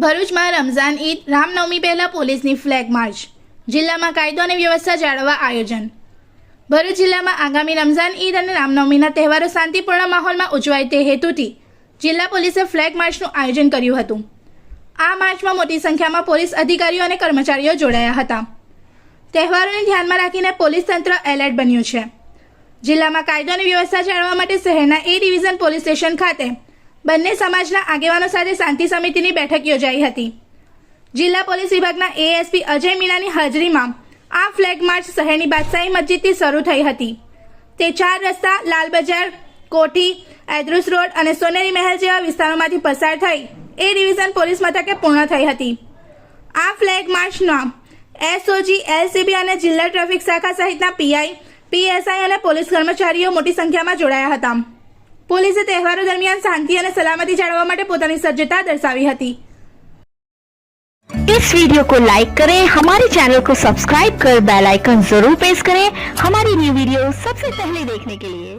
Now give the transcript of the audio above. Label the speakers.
Speaker 1: ભરૂચમાં રમઝાન ઈદ રામનવમી પહેલા પોલીસની ફ્લેગ માર્ચ, જિલ્લામાં કાયદો અને વ્યવસ્થા જાળવવા આયોજન। ભરૂચ જિલ્લામાં આગામી રમઝાન ઈદ અને રામનવમીના તહેવારો શાંતિપૂર્ણ માહોલમાં ઉજવાય તે હેતુથી જિલ્લા પોલીસે ફ્લેગ માર્ચનું આયોજન કર્યું હતું। આ માર્ચમાં મોટી સંખ્યામાં પોલીસ અધિકારીઓ અને કર્મચારીઓ જોડાયા હતા। તહેવારોને ધ્યાનમાં રાખીને પોલીસ તંત્ર એલર્ટ બન્યું છે। જિલ્લામાં કાયદો અને વ્યવસ્થા જાળવવા માટે શહેરના એ ડિવિઝન પોલીસ સ્ટેશન ખાતે બંને સમાજના આગેવાનો સાથે શાંતિ સમિતિની બેઠક યોજાઈ હતી। જિલ્લા પોલીસ વિભાગના એએસપી અજય મીણાની હાજરીમાં આ ફ્લેગ માર્ચ શહેરની બાદશાહી મસ્જિદથી શરૂ થઈ હતી। તે 4 રસ્તા, લાલ બજાર, કોઠી, એદ્રુસ રોડ અને સોનેરી મહેલ જેવા વિસ્તારોમાંથી પસાર થઈ એ ડિવિઝન પોલીસ મથકે પૂર્ણ થઈ હતી। આ ફ્લેગ માર્ચમાં એસઓજી, એલસીબી અને જિલ્લા ટ્રાફિક શાખા સહિતના પીઆઈ, પીએસઆઈ અને પોલીસ કર્મચારીઓ મોટી સંખ્યામાં જોડાયા હતા। पुलिस तहेवारों दरमियान शांति और सलामती जाळववा माटे पोतानी सज्जता दर्शावी हती।
Speaker 2: इस वीडियो को लाइक करें, हमारे चैनल को सब्सक्राइब कर बेल आइकन जरूर प्रेस करें हमारी न्यू वीडियो सबसे पहले देखने के लिए।